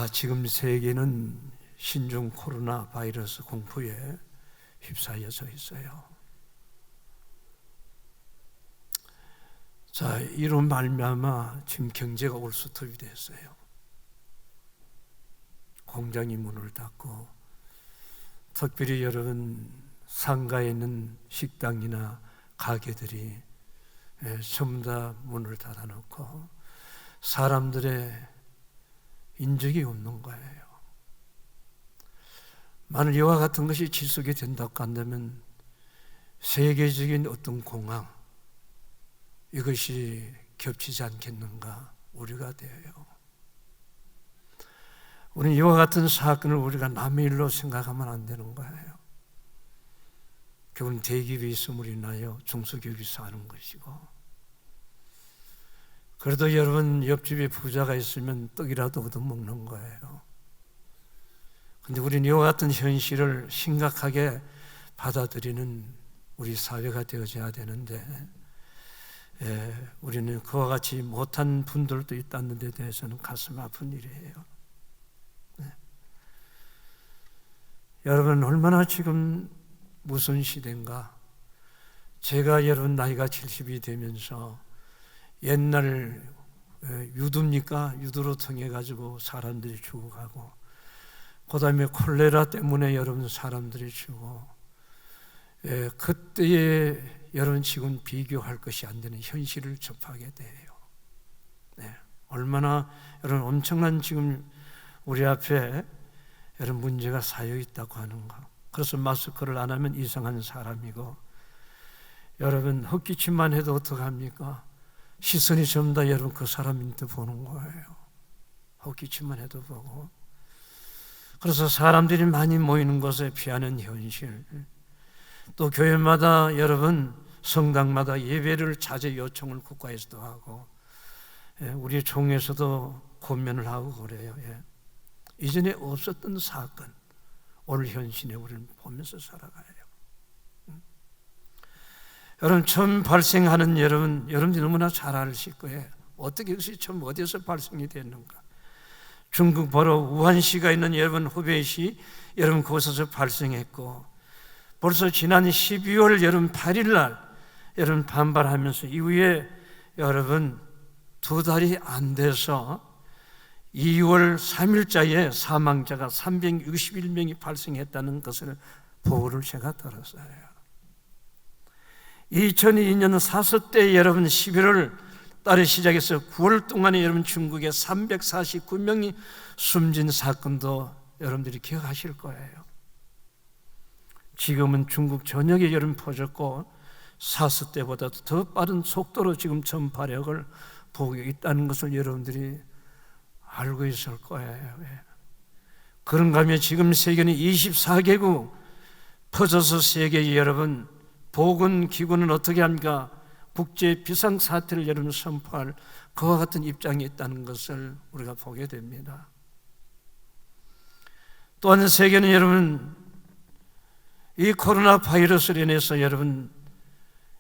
자, 지금 세계는 신종 코로나 바이러스 공포에 휩싸여져 있어요. 자, 이로 말미암아 지금 경제가 올스톱이 됐어요. 공장이 문을 닫고, 특별히 여러분 상가에 있는 식당이나 가게들이 전부 다 문을 닫아놓고 사람들의 인적이 없는 거예요. 만일 이와 같은 것이 지속이 된다고 한다면 세계적인 어떤 공황, 이것이 겹치지 않겠는가 우려가 돼요. 우리는 이와 같은 사건을 우리가 남의 일로 생각하면 안 되는 거예요. 그건 대기업에 있음으로 인하여 중소기업이 사는 것이고, 그래도 여러분 옆집에 부자가 있으면 떡이라도 얻어먹는 거예요. 그런데 우리는 이와 같은 현실을 심각하게 받아들이는 우리 사회가 되어져야 되는데, 우리는 그와 같이 못한 분들도 있다는 데 대해서는 가슴 아픈 일이에요. 여러분 얼마나 지금 무슨 시대인가. 제가 여러분 나이가 70이 되면서 옛날 유두입니까? 유두로 통해 가지고 사람들이 죽어가고, 그 다음에 콜레라 때문에 여러분 사람들이 죽고, 그때에 여러분 지금 비교할 것이 안 되는 현실을 접하게 돼요. 얼마나 여러분 엄청난 지금 우리 앞에 여러분 문제가 쌓여 있다고 하는가. 그래서 마스크를 안 하면 이상한 사람이고, 여러분 헛기침만 해도 어떡합니까? 시선이 전부 다 여러분 그 사람한테 보는 거예요. 헛기침만 해도 보고. 그래서 사람들이 많이 모이는 곳에 피하는 현실, 또 교회마다 여러분 성당마다 예배를 자제 요청을 국가에서도 하고, 우리 총회에서도 권면을 하고 그래요. 이전에 없었던 사건, 오늘 현실에 우리는 보면서 살아가요. 여러분 처음 발생하는 여러분들이 너무나 잘 아실 거예요. 어떻게 이것이 처음 어디서 발생이 됐는가. 중국 바로 우한시가 있는 여러분 후베이시, 여러분 그곳에서 발생했고, 벌써 지난 12월 여러분 8일 날 여러분 반발하면서 이후에 여러분 2달이 안 돼서 2월 3일자에 사망자가 361명이 발생했다는 것을 보고를 제가 들었어요. 2002년 사스 때 여러분 11월 달에 시작해서 9월 동안에 여러분 중국에 349명이 숨진 사건도 여러분들이 기억하실 거예요. 지금은 중국 전역에 여러분 퍼졌고, 사스 때보다도 더 빠른 속도로 지금 전파력을 보고 있다는 것을 여러분들이 알고 있을 거예요. 그런가 하면 지금 세계는 24개국 퍼져서 세계에 여러분 보건기구는 어떻게 합니까? 국제 비상사태를 여러분 선포할 그와 같은 입장이 있다는 것을 우리가 보게 됩니다. 또한 세계는 여러분 이 코로나 바이러스로 인해서 여러분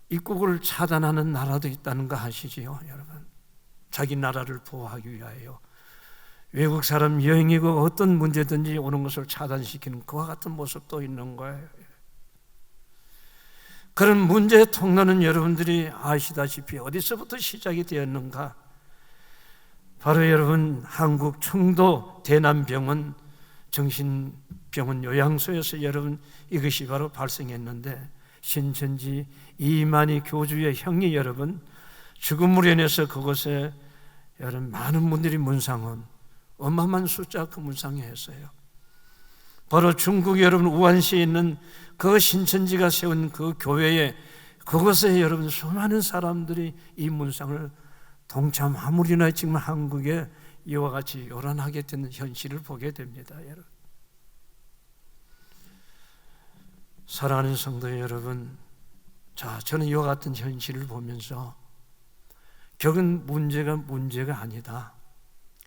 입국을 차단하는 나라도 있다는 거 아시지요? 여러분 자기 나라를 보호하기 위하여 외국 사람 여행이고 어떤 문제든지 오는 것을 차단시키는 그와 같은 모습도 있는 거예요. 그런 문제의 통로는 여러분들이 아시다시피 어디서부터 시작이 되었는가? 바로 여러분 한국 청도 대남병원 정신병원 요양소에서 여러분 이것이 바로 발생했는데, 신천지 이만희 교주의 형이 여러분 죽음으로 인해서 그곳에 여러분 많은 분들이 문상원, 어마어마한 숫자 그 문상에 했어요. 바로 중국 여러분 우한시에 있는 그 신천지가 세운 그 교회에, 그곳에 여러분 수많은 사람들이 이 문상을 동참함으로 인하여 지금 한국에 이와 같이 요란하게 되는 현실을 보게 됩니다. 여러분 사랑하는 성도 여러분, 자, 저는 이와 같은 현실을 보면서 결국은 문제가 아니다.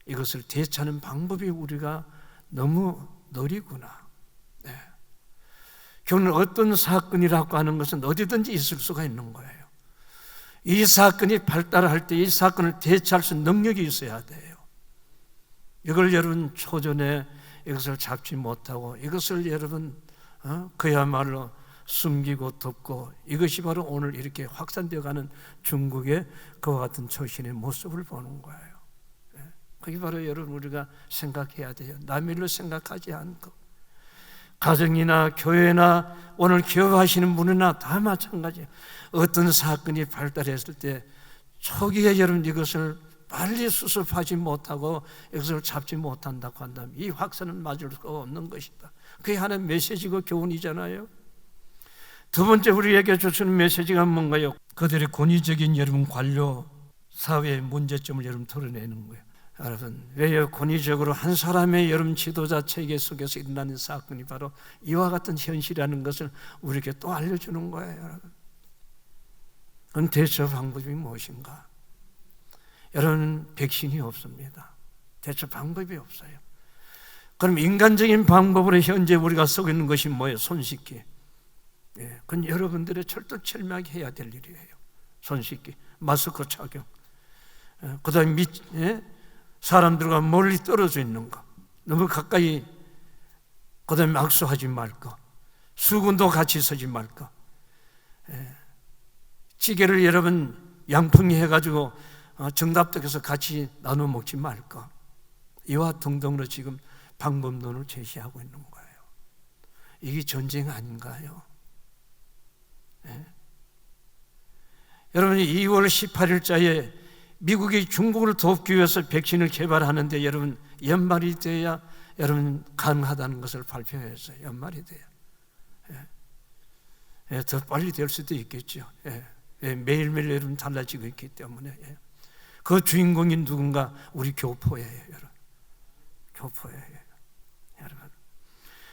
이것을 대처하는 방법이 우리가 너무 느리구나. 결국은 어떤 사건이라고 하는 것은 어디든지 있을 수가 있는 거예요. 이 사건이 발달할 때 이 사건을 대처할 수 있는 능력이 있어야 돼요. 이걸 여러분 초전에 이것을 잡지 못하고 이것을 여러분 그야말로 숨기고 덮고 이것이 바로 오늘 이렇게 확산되어 가는 중국의 그와 같은 처신의 모습을 보는 거예요. 그게 바로 여러분 우리가 생각해야 돼요. 남의 일로 생각하지 않고 가정이나 교회나 오늘 기업하시는 분이나 다 마찬가지예요. 어떤 사건이 발달했을 때 초기에 여러분 이것을 빨리 수습하지 못하고 이것을 잡지 못한다고 한다면 이 확산은 맞을 수 없는 것이다. 그게 하나의 메시지고 교훈이잖아요. 두 번째 우리에게 주시는 메시지가 뭔가요? 그들의 권위적인 여러분 관료 사회의 문제점을 여러분 드러내는 거예요. 여러분 왜요? 권위적으로 한 사람의 여러분 지도자 체계 속에서 일어나는 사건이 바로 이와 같은 현실이라는 것을 우리에게 또 알려주는 거예요. 여러분 그럼 대처 방법이 무엇인가? 여러분 백신이 없습니다. 대처 방법이 없어요. 그럼 인간적인 방법으로 현재 우리가 쓰고 있는 것이 뭐예요? 손 씻기. 그건 여러분들의 철두철미하게 해야 될 일이에요. 손 씻기, 마스크 착용, 그 다음에 사람들과 멀리 떨어져 있는 거, 너무 가까이, 그 다음에 악수하지 말 거, 수군도 같이 서지 말 거, 찌개를 여러분 양풍이 해가지고 정답덕에서 같이 나눠 먹지 말 거, 이와 등등으로 지금 방법론을 제시하고 있는 거예요. 이게 전쟁 아닌가요? 여러분이 2월 18일자에 미국이 중국을 돕기 위해서 백신을 개발하는데 여러분 연말이 돼야 여러분 가능하다는 것을 발표했어요. 연말이 돼야. 더 빨리 될 수도 있겠죠. 매일매일 여러분 달라지고 있기 때문에. 그 주인공이 누군가? 우리 교포예요, 여러분. 교포예요, 여러분.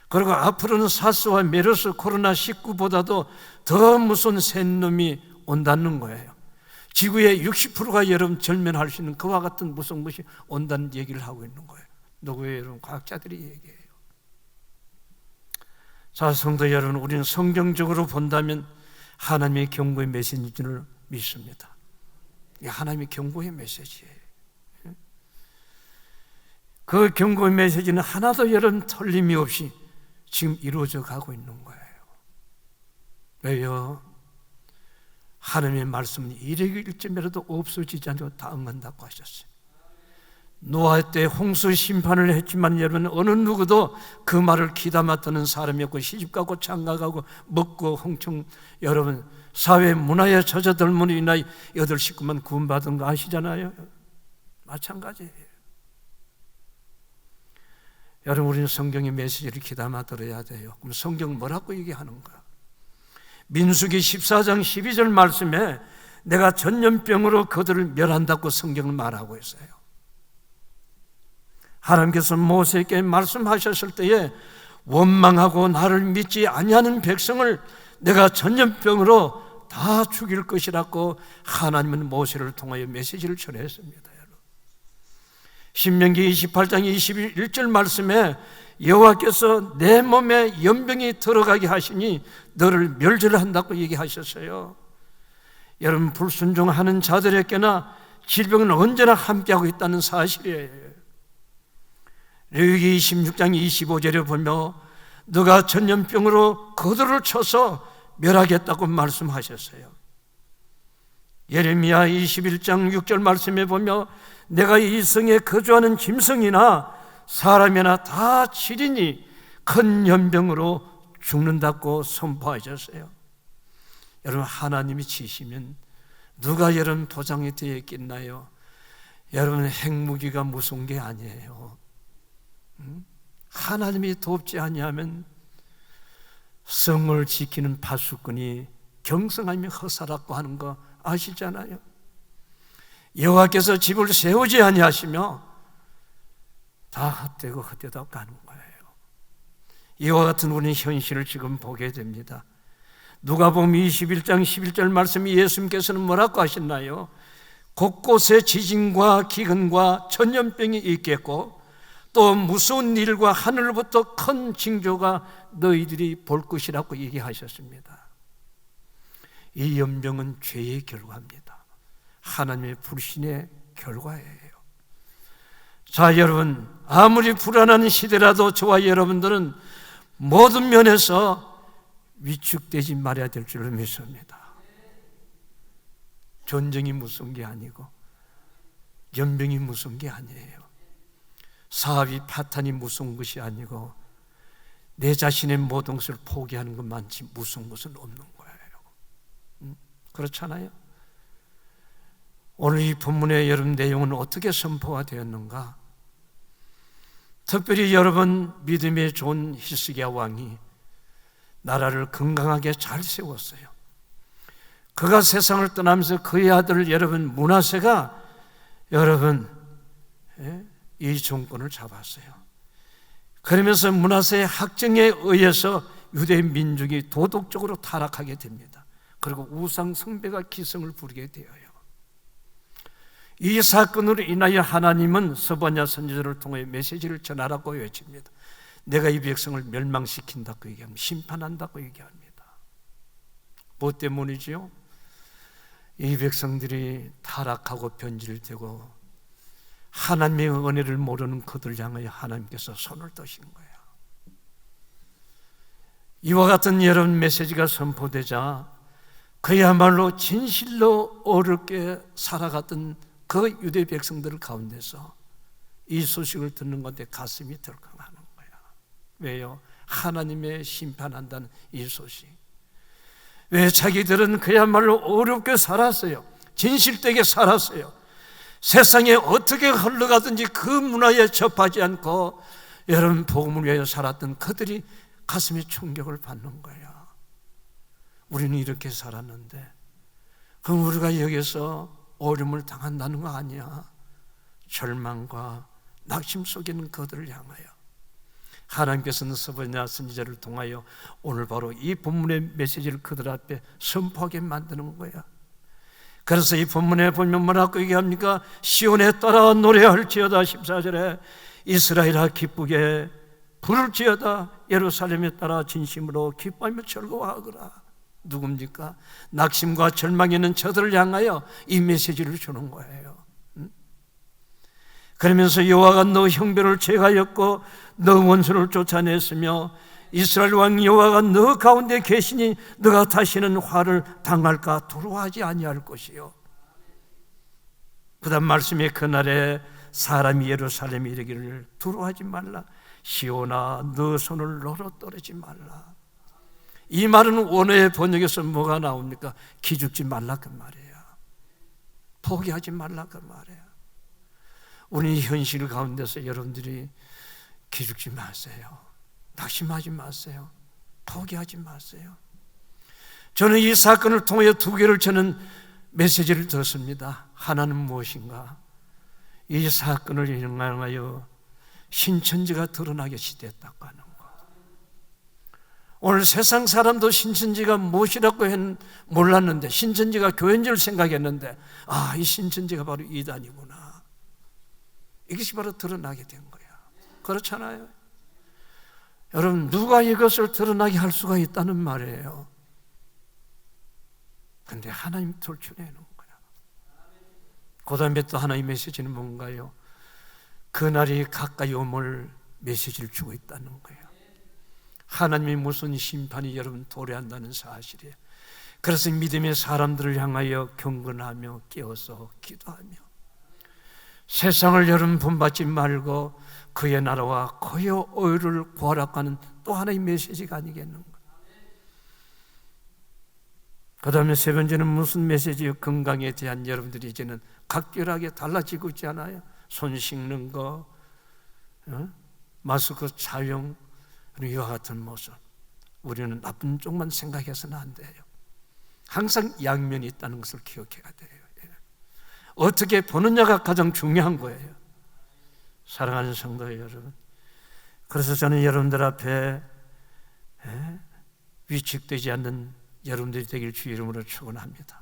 그리고 앞으로는 사스와 메르스 코로나19보다도 더 무서운 센 놈이 온다는 거예요. 지구의 60%가 여러분 절면할 수 있는 그와 같은 무서운 것이 온다는 얘기를 하고 있는 거예요. 누구예요, 여러분? 과학자들이 얘기해요. 자, 성도 여러분, 우리는 성경적으로 본다면 하나님의 경고의 메시지인 줄 믿습니다. 이게 하나님의 경고의 메시지예요. 그 경고의 메시지는 하나도 여러분 틀림이 없이 지금 이루어져 가고 있는 거예요. 왜요? 하나님의 말씀은 일일점이라도 없어지지 않고 다 응한다고 하셨어요. 노아 때 홍수 심판을 했지만 여러분 어느 누구도 그 말을 귀담아 듣는 사람이 없고 시집가고 장가가고 먹고 홍청 여러분 사회 문화에 젖어들므로 인하여 8 식구만 구원받은 거 아시잖아요. 마찬가지예요. 여러분 우리는 성경의 메시지를 귀담아 들어야 돼요. 그럼 성경은 뭐라고 얘기하는가? 민수기 14장 12절 말씀에 내가 전염병으로 그들을 멸한다고 성경을 말하고 있어요. 하나님께서 모세에게 말씀하셨을 때에 원망하고 나를 믿지 아니하는 백성을 내가 전염병으로 다 죽일 것이라고 하나님은 모세를 통하여 메시지를 전했습니다. 신명기 28장 21절 말씀에 여호와께서 내 몸에 연병이 들어가게 하시니 너를 멸절한다고 얘기하셨어요. 여러분 불순종하는 자들에게나 질병은 언제나 함께하고 있다는 사실이에요. 레위기 26장 25절에 보면 너가 전염병으로 그들을 쳐서 멸하겠다고 말씀하셨어요. 예레미야 21장 6절 말씀에 보면 내가 이 성에 거주하는 짐승이나 사람이나 다 치리니 큰 연병으로 죽는다고 선포하셨어요. 여러분 하나님이 치시면 누가 여러분 보장이 되어 있겠나요? 여러분 핵무기가 무서운 게 아니에요. 하나님이 돕지 아니하면 성을 지키는 파수꾼이 경성하며 허사라고 하는 거 아시잖아요. 여호와께서 집을 세우지 아니하시며 다 헛되고 헛되다 가는 거예요. 이와 같은 우리는 현실을 지금 보게 됩니다. 누가복음 21장 11절 말씀이 예수님께서는 뭐라고 하셨나요? 곳곳에 지진과 기근과 전염병이 있겠고 또 무서운 일과 하늘로부터 큰 징조가 너희들이 볼 것이라고 얘기하셨습니다. 이 연병은 죄의 결과입니다. 하나님의 불신의 결과예요. 자, 여러분, 아무리 불안한 시대라도 저와 여러분들은 모든 면에서 위축되지 말아야 될 줄로 믿습니다. 전쟁이 무서운 게 아니고 연병이 무서운 게 아니에요. 사업이 파탄이 무서운 것이 아니고 내 자신의 모든 것을 포기하는 것만치 무서운 것은 없는 거예요. 그렇잖아요? 오늘 이 본문의 여러분 내용은 어떻게 선포가 되었는가? 특별히 여러분 믿음의 좋은 히스기야 왕이 나라를 건강하게 잘 세웠어요. 그가 세상을 떠나면서 그의 아들 여러분 므낫세가 여러분 이 정권을 잡았어요. 그러면서 므낫세의 학정에 의해서 유대 민족이 도덕적으로 타락하게 됩니다. 그리고 우상 숭배가 기승을 부리게 되어요. 이 사건으로 인하여 하나님은 스바냐 선지자를 통해 메시지를 전하라고 외칩니다. 내가 이 백성을 멸망시킨다고 얘기합니다. 심판한다고 얘기합니다. 뭐 때문이지요? 이 백성들이 타락하고 변질되고 하나님의 은혜를 모르는 그들 향하여 하나님께서 손을 드신 거예요. 이와 같은 여러분 메시지가 선포되자 그야말로 진실로 어렵게 살아갔던 그 유대 백성들 가운데서 이 소식을 듣는 건데 가슴이 덜컹하는 거야. 왜요? 하나님의 심판한다는 이 소식. 왜? 자기들은 그야말로 어렵게 살았어요. 진실되게 살았어요. 세상에 어떻게 흘러가든지 그 문화에 접하지 않고 여러분 복음을 위하여 살았던 그들이 가슴에 충격을 받는 거야. 우리는 이렇게 살았는데 그럼 우리가 여기서 어려움을 당한다는 거 아니야. 절망과 낙심 속에 있는 그들을 향하여 하나님께서는 스바냐 선지자를 통하여 오늘 바로 이 본문의 메시지를 그들 앞에 선포하게 만드는 거야. 그래서 이 본문에 보면 뭐라고 얘기합니까? 시온에 따라 노래할지어다. 14절에 이스라엘아 기쁘게 부를지어다. 예루살렘에 따라 진심으로 기뻐하며 즐거워하거라. 누굽니까? 낙심과 절망에 있는 저들을 향하여 이 메시지를 주는 거예요. 그러면서 여호와가 너 형벌을 제하였고 너 원수를 쫓아냈으며 이스라엘 왕 여호와가 너 가운데 계시니 너가 다시는 화를 당할까 두려워하지 아니할 것이요. 그 다음 말씀에 그날에 사람이 예루살렘에 이르기를 두려워하지 말라. 시온아 너 손을 너로 떨지 말라. 이 말은 원어의 번역에서 뭐가 나옵니까? 기죽지 말라 그 말이에요. 포기하지 말라 그 말이에요. 우리 현실 가운데서 여러분들이 기죽지 마세요. 낙심하지 마세요. 포기하지 마세요. 저는 이 사건을 통해 두 개를 저는 메시지를 들었습니다. 하나는 무엇인가? 이 사건을 인하여 신천지가 드러나게 시됐다고 하는 거. 오늘 세상 사람도 신천지가 무엇이라고 몰랐는데 신천지가 교회인 줄 생각했는데 이 신천지가 바로 이단이구나. 이것이 바로 드러나게 된 거야. 그렇잖아요. 여러분 누가 이것을 드러나게 할 수가 있다는 말이에요. 그런데 하나님 돌출해놓은 거야. 그 다음에 또 하나의 메시지는 뭔가요? 그날이 가까이 오물 메시지를 주고 있다는 거예요. 하나님의 무슨 심판이 여러분 도래한다는 사실이에요. 그래서 믿음의 사람들을 향하여 경건하며 깨어서 기도하며 세상을 여러분 본받지 말고 그의 나라와 그의 의를 구하라고 하는 또 하나의 메시지가 아니겠는가. 그 다음에 세 번째는 무슨 메시지요? 건강에 대한 여러분들이 이제는 각별하게 달라지고 있지 않아요? 손 씻는 거, 마스크 착용, 이와 같은 모습. 우리는 나쁜 쪽만 생각해서는 안 돼요. 항상 양면이 있다는 것을 기억해야 돼요. 어떻게 보느냐가 가장 중요한 거예요. 사랑하는 성도 여러분, 그래서 저는 여러분들 앞에 위축되지 않는 여러분들이 되길 주 이름으로 축원합니다.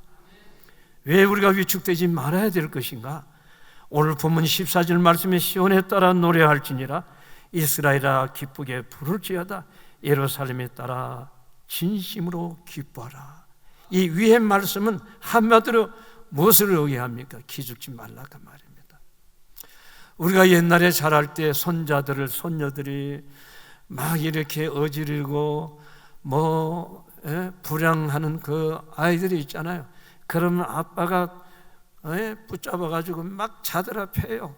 왜 우리가 위축되지 말아야 될 것인가? 오늘 본문 14절 말씀에 시온에 따라 노래할지니라. 이스라엘아 기쁘게 부를지어다. 예루살렘에 따라 진심으로 기뻐하라. 이 위의 말씀은 한마디로 무엇을 의미합니까? 기죽지 말라 그 말입니다. 우리가 옛날에 자랄 때 손녀들이 막 이렇게 어지르고 불량하는 그 아이들이 있잖아요. 그러면 아빠가 붙잡아가지고 막 자들아 패요.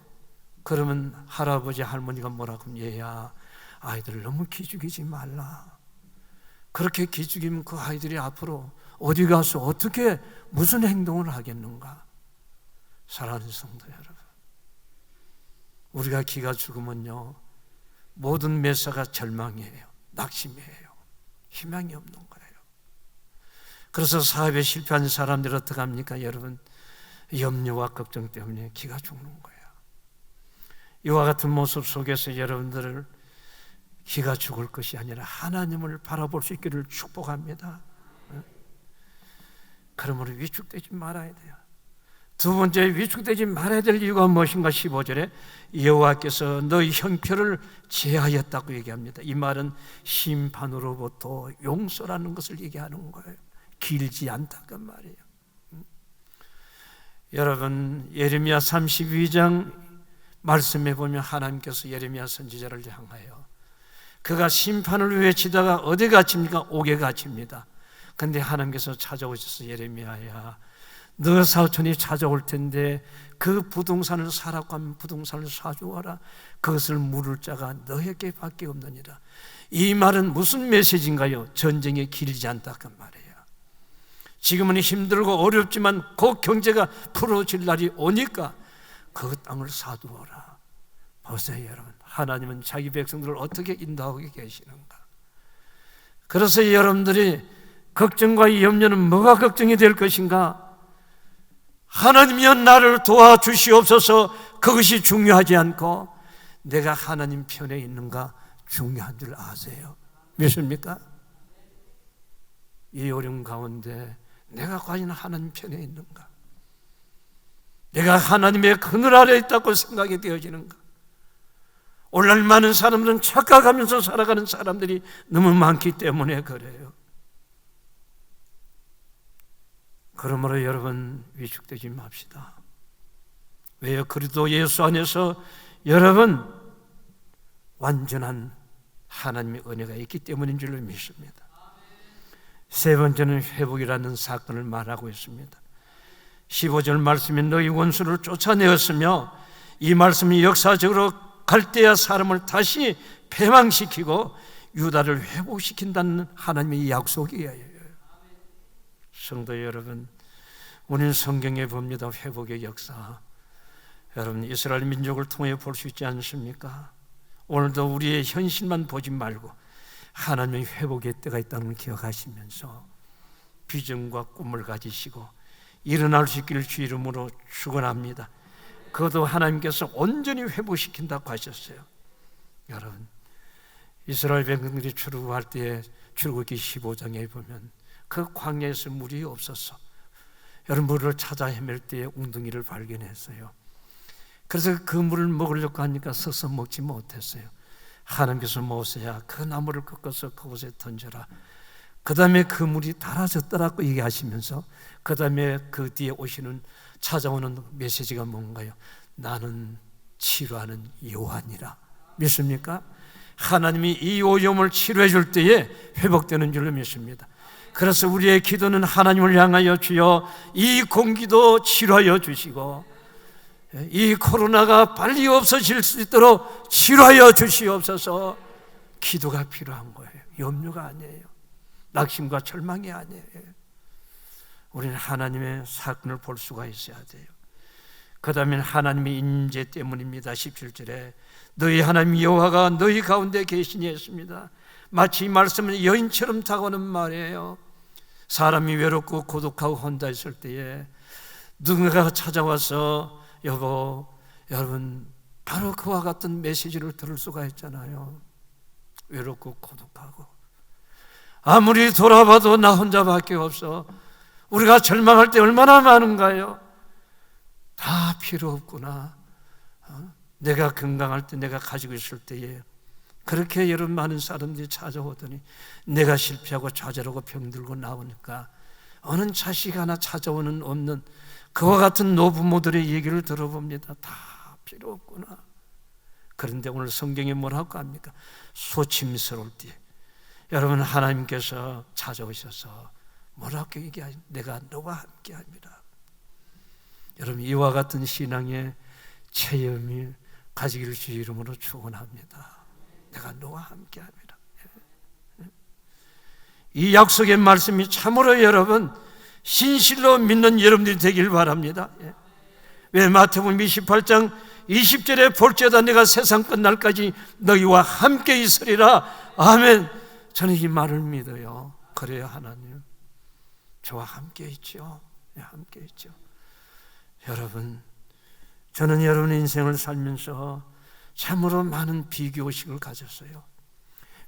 그러면 할아버지 할머니가 뭐라고 하면, 얘야, 아이들을 너무 기죽이지 말라. 그렇게 기죽이면 그 아이들이 앞으로 어디 가서 어떻게 무슨 행동을 하겠는가. 사랑하는 성도 여러분, 우리가 기가 죽으면요, 모든 매사가 절망이에요, 낙심이에요, 희망이 없는 거예요. 그래서 사업에 실패한 사람들이 어떻게 합니까? 여러분, 염려와 걱정 때문에 기가 죽는 거예요. 이와 같은 모습 속에서 여러분들을 기가 죽을 것이 아니라 하나님을 바라볼 수 있기를 축복합니다. 그러므로 위축되지 말아야 돼요. 두 번째, 위축되지 말아야 될 이유가 무엇인가? 15절에 여호와께서 너희 형편을 제하였다고 얘기합니다. 이 말은 심판으로부터 용서라는 것을 얘기하는 거예요. 길지 않다 그 말이에요. 여러분, 예레미야 32장 말씀해 보면 하나님께서 예레미야 선지자를 향하여 그가 심판을 외치다가 어디 갇힙니까? 옥에 갇힙니다. 그런데 하나님께서 찾아오셔서, 예레미야야, 너 사촌이 찾아올 텐데 그 부동산을 사라고 하면 부동산을 사주어라. 그것을 물을 자가 너에게 밖에 없느니라. 이 말은 무슨 메시지인가요? 전쟁이 길지 않다 그 말이에요. 지금은 힘들고 어렵지만 곧 경제가 풀어질 날이 오니까 그 땅을 사두어라. 보세요 여러분, 하나님은 자기 백성들을 어떻게 인도하고 계시는가. 그래서 여러분들이 걱정과 염려는 뭐가 걱정이 될 것인가? 하나님이여 나를 도와주시옵소서, 그것이 중요하지 않고 내가 하나님 편에 있는가 중요한 줄 아세요? 믿습니까? 이 어려움 가운데 내가 과연 하나님 편에 있는가? 내가 하나님의 그늘 아래 있다고 생각이 되어지는가? 오늘날 많은 사람들은 착각하면서 살아가는 사람들이 너무 많기 때문에 그래요. 그러므로 여러분, 위축되지 맙시다. 왜요? 그리스도 예수 안에서 여러분 완전한 하나님의 은혜가 있기 때문인 줄로 믿습니다. 세 번째는 회복이라는 사건을 말하고 있습니다. 15절 말씀에 너희 원수를 쫓아내었으며, 이 말씀이 역사적으로 갈대아 사람을 다시 패망시키고 유다를 회복시킨다는 하나님의 약속이에요. 성도 여러분, 우리는 성경에 봅니다. 회복의 역사. 여러분, 이스라엘 민족을 통해 볼 수 있지 않습니까? 오늘도 우리의 현실만 보지 말고 하나님의 회복의 때가 있다는 걸 기억하시면서 비전과 꿈을 가지시고 일어날 수 있기를 주 이름으로 축원합니다. 그것도 하나님께서 온전히 회복시킨다고 하셨어요. 여러분, 이스라엘 백성들이 출애굽할 때에 출애굽기 15장에 보면 그 광야에서 물이 없었어. 여러분, 물을 찾아 헤맬 때에 웅덩이를 발견했어요. 그래서 그 물을 먹으려고 하니까 서서 먹지 못했어요. 하나님께서 모세야, 그 나무를 꺾어서 그곳에 던져라. 그 다음에 그 물이 달아졌더라고 얘기하시면서 그 다음에 그 뒤에 찾아오는 메시지가 뭔가요? 나는 치료하는 여호와니라. 믿습니까? 하나님이 이 오염을 치료해 줄 때에 회복되는 줄로 믿습니다. 그래서 우리의 기도는 하나님을 향하여, 주여 이 공기도 치료하여 주시고 이 코로나가 빨리 없어질 수 있도록 치료하여 주시옵소서. 기도가 필요한 거예요. 염려가 아니에요. 낙심과 절망이 아니에요. 우리는 하나님의 사건을 볼 수가 있어야 돼요. 그 다음에 하나님의 임재 때문입니다. 17절에 너희 하나님 여호와가 너희 가운데 계시니 했습니다. 마치 이 말씀은 여인처럼 다가오는 말이에요. 사람이 외롭고 고독하고 혼자 있을 때에 누군가가 찾아와서 여러분 바로 그와 같은 메시지를 들을 수가 있잖아요. 외롭고 고독하고 아무리 돌아봐도 나 혼자밖에 없어. 우리가 절망할 때 얼마나 많은가요? 다 필요 없구나. 내가 건강할 때, 내가 가지고 있을 때에 그렇게 여러분 많은 사람들이 찾아오더니 내가 실패하고 좌절하고 병들고 나오니까 어느 자식 하나 찾아오는 없는 그와 같은 노부모들의 얘기를 들어봅니다. 다 필요 없구나. 그런데 오늘 성경에 뭐라고 합니까? 소침스러울 때 여러분 하나님께서 찾아오셔서 뭐라고 얘기하죠? 내가 너와 함께합니다. 여러분 이와 같은 신앙의 체험이 가지기를 주 이름으로 축원합니다. 내가 너와 함께합니다. 이 약속의 말씀이 참으로 여러분 신실로 믿는 여러분들이 되길 바랍니다. 왜 마태복음 28장 20절에 볼지어다 내가 세상 끝날까지 너희와 함께 있으리라. 아멘. 저는 이 말을 믿어요. 그래요. 하나님 저와 함께 있죠. 함께 있죠. 여러분 저는 여러분의 인생을 살면서 참으로 많은 비교의식을 가졌어요.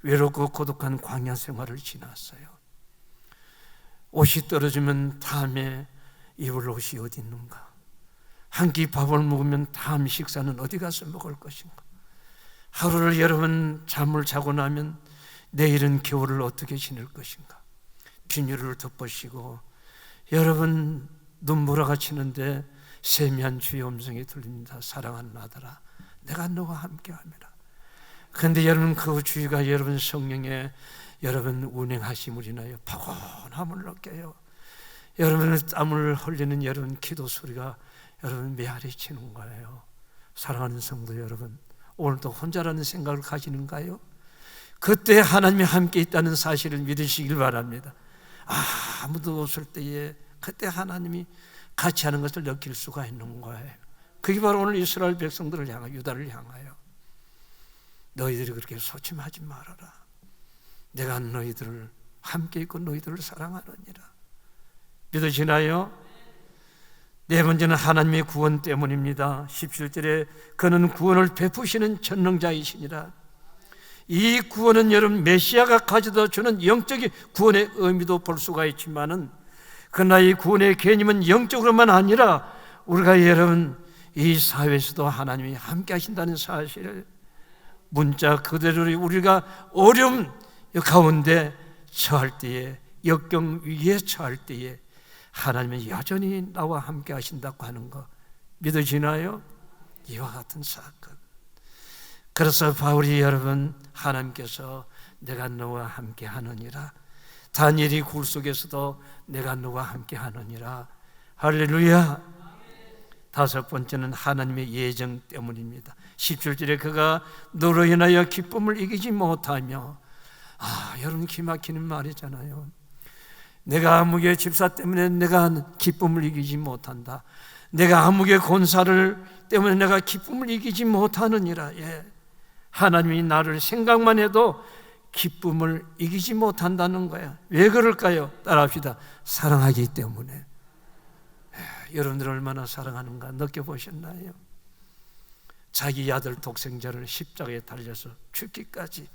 외롭고 고독한 광야 생활을 지났어요. 옷이 떨어지면 다음에 입을 옷이 어디 있는가? 한 끼 밥을 먹으면 다음 식사는 어디 가서 먹을 것인가? 하루를 여러분 잠을 자고 나면 내일은 겨울을 어떻게 지낼 것인가? 비닐을 덮으시고 여러분 눈보라가 치는데 세미한 주의 음성이 들립니다. 사랑하는 아들아 내가 너와 함께합니다. 그런데 여러분 그 주의가 여러분 성령에 여러분 운행하심을 인하여 포근함을 느껴요. 여러분의 땀을 흘리는 여러분 기도 소리가 여러분 메아리 치는 거예요. 사랑하는 성도 여러분 오늘도 혼자라는 생각을 가지는가요? 그때 하나님이 함께 있다는 사실을 믿으시길 바랍니다. 아무도 없을 때에 그때 하나님이 같이 하는 것을 느낄 수가 있는 거예요. 그게 바로 오늘 이스라엘 백성들을 향하여 유다를 향하여 너희들이 그렇게 소침하지 말아라. 내가 너희들을 함께 있고 너희들을 사랑하느니라. 믿으시나요? 네 번째는 하나님의 구원 때문입니다. 17절에 그는 구원을 베푸시는 전능자이시니라. 이 구원은 여러분 메시아가 가져다 주는 영적인 구원의 의미도 볼 수가 있지만은 그러나 이 구원의 개념은 영적으로만 아니라 우리가 여러분 이 사회에서도 하나님이 함께 하신다는 사실을 문자 그대로 우리가 어려움 가운데 처할 때에 역경 위에 처할 때에 하나님은 여전히 나와 함께 하신다고 하는 거 믿어지나요? 이와 같은 사건. 그래서 바울이 여러분 하나님께서 내가 너와 함께 하느니라. 다니엘이 굴 속에서도 내가 너와 함께 하느니라. 할렐루야. 다섯 번째는 하나님의 예정 때문입니다. 17절에 그가 너로 인하여 기쁨을 이기지 못하며 여러분 기막히는 말이잖아요. 내가 아무개 집사 때문에 내가 기쁨을 이기지 못한다. 내가 아무개 권사를 때문에 내가 기쁨을 이기지 못하느니라. 하나님이 나를 생각만 해도 기쁨을 이기지 못한다는 거야. 왜 그럴까요? 따라합시다. 사랑하기 때문에. 여러분들 얼마나 사랑하는가 느껴보셨나요? 자기 아들 독생자를 십자가에 달려서 죽기까지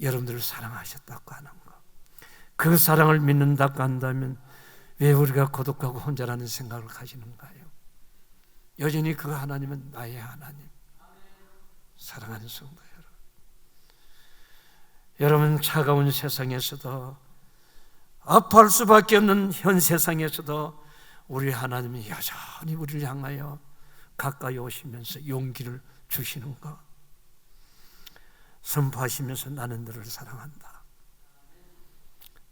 여러분들을 사랑하셨다고 하는 거. 그 사랑을 믿는다고 한다면 왜 우리가 고독하고 혼자라는 생각을 가지는가요? 여전히 그 하나님은 나의 하나님. 사랑하는 성도 여러분 차가운 세상에서도 아파할 수밖에 없는 현 세상에서도 우리 하나님이 여전히 우리를 향하여 가까이 오시면서 용기를 주시는 것 선포하시면서 나는 너를 사랑한다.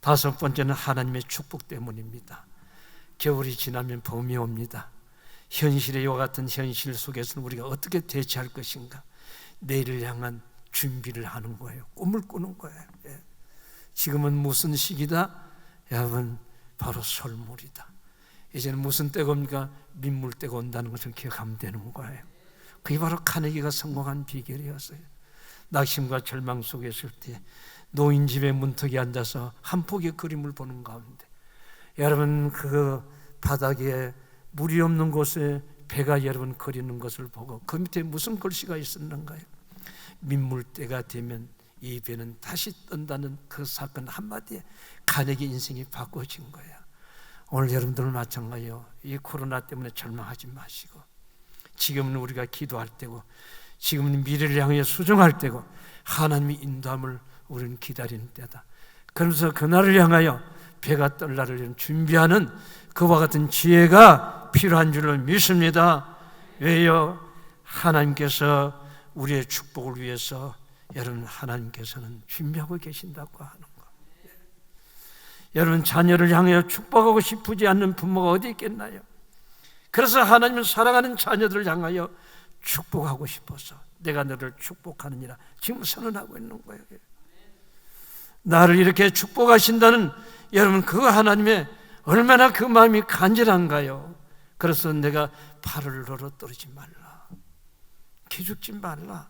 다섯 번째는 하나님의 축복 때문입니다. 겨울이 지나면 봄이 옵니다. 현실의 이와 같은 현실 속에서는 우리가 어떻게 대처할 것인가 내일을 향한 준비를 하는 거예요. 꿈을 꾸는 거예요. 지금은 무슨 시기다? 여러분 바로 설물이다. 이제는 무슨 때가 옵니까? 민물 때가 온다는 것을 기억하면 되는 거예요. 그게 바로 카네기가 성공한 비결이었어요. 낙심과 절망 속에 있을 때 노인 집에 문턱에 앉아서 한 폭의 그림을 보는 가운데 여러분 그 바닥에 물이 없는 곳에 배가 여러분 그리는 것을 보고 그 밑에 무슨 글씨가 있었는가요? 민물때가 되면 이 배는 다시 뜬다는 그 사건 한마디에 카네기 인생이 바꿔진 거야. 오늘 여러분들 마찬가지요. 이 코로나 때문에 절망하지 마시고 지금은 우리가 기도할 때고 지금은 미래를 향해 수정할 때고 하나님의 인도함을 우리는 기다리는 때다. 그러면서 그날을 향하여 배가 뜰 날을 준비하는 그와 같은 지혜가 필요한 줄을 믿습니다. 왜요? 하나님께서 우리의 축복을 위해서 여러분 하나님께서는 준비하고 계신다고 하는 거. 여러분 자녀를 향하여 축복하고 싶지 않는 부모가 어디 있겠나요? 그래서 하나님은 사랑하는 자녀들을 향하여 축복하고 싶어서 내가 너를 축복하느니라 지금 선언하고 있는 거예요. 나를 이렇게 축복하신다는 여러분 그 하나님의 얼마나 그 마음이 간절한가요? 그래서 내가 발을 떨어뜨리지 말라, 기죽지 말라,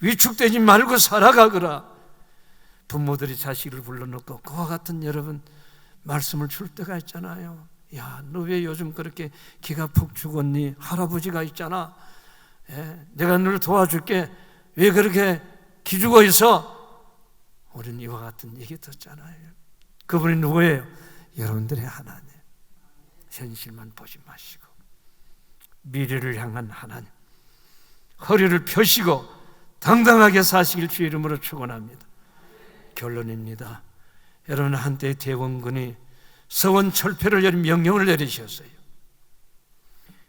위축되지 말고 살아가거라. 부모들이 자식을 불러놓고 그와 같은 여러분 말씀을 줄 때가 있잖아요. 야, 너 왜 요즘 그렇게 기가 푹 죽었니? 할아버지가 있잖아. 내가 너를 도와줄게. 왜 그렇게 기죽어 있어? 우리는 이와 같은 얘기 듣잖아요. 그분이 누구예요? 여러분들의 하나님. 현실만 보지 마시고 미래를 향한 하나님, 허리를 펴시고 당당하게 사시길 주의 이름으로 축원합니다. 결론입니다. 여러분 한때 대원군이 서원 철폐를 명령을 내리셨어요.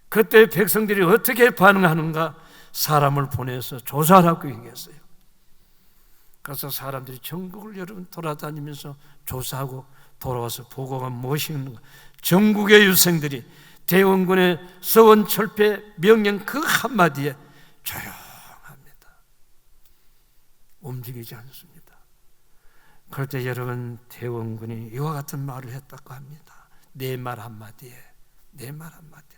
그때 백성들이 어떻게 반응하는가 사람을 보내서 조사하라고 얘기했어요. 그래서 사람들이 전국을 여러분 돌아다니면서 조사하고 돌아와서 보고가 무엇인가, 전국의 유생들이 대원군의 서원 철폐 명령 그 한마디에 조용합니다. 움직이지 않습니다. 그럴 때 여러분 대원군이 이와 같은 말을 했다고 합니다. 내 말 한마디에, 내 말 한마디에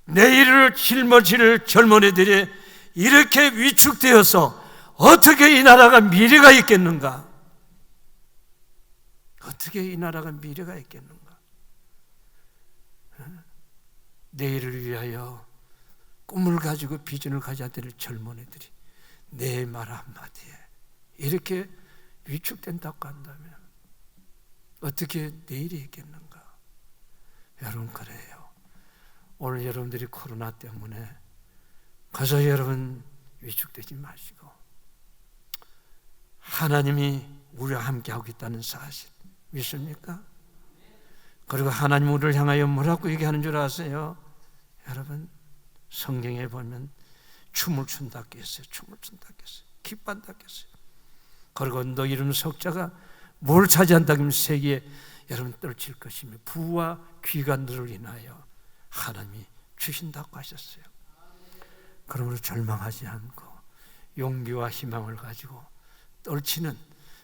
내일을 짊어질 젊은이들이 이렇게 위축되어서 어떻게 이 나라가 미래가 있겠는가? 어떻게 이 나라가 미래가 있겠는가? 내일을 위하여 꿈을 가지고 비전을 가져야 될 젊은이들이 내 말 한마디에 이렇게 위축된다고 한다면 어떻게 내일이 있겠는가? 여러분 그래요. 오늘 여러분들이 코로나 때문에 가서 여러분 위축되지 마시고 하나님이 우리와 함께하고 있다는 사실 믿습니까? 그리고 하나님 우리를 향하여 뭐라고 얘기하는 줄 아세요? 여러분 성경에 보면 춤을 춘다고 했어요. 춤을 춘다고 했어요. 기뻐한다고 했어요. 그리고 너 이름 석자가 뭘 차지한다고 하면 세계에 여러분 떨칠 것이며 부와 귀관들을 인하여 하나님이 주신다고 하셨어요. 그러므로 절망하지 않고 용기와 희망을 가지고 떨치는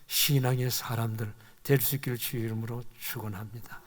신앙의 사람들 될 수 있기를 주의 이름으로 축원합니다.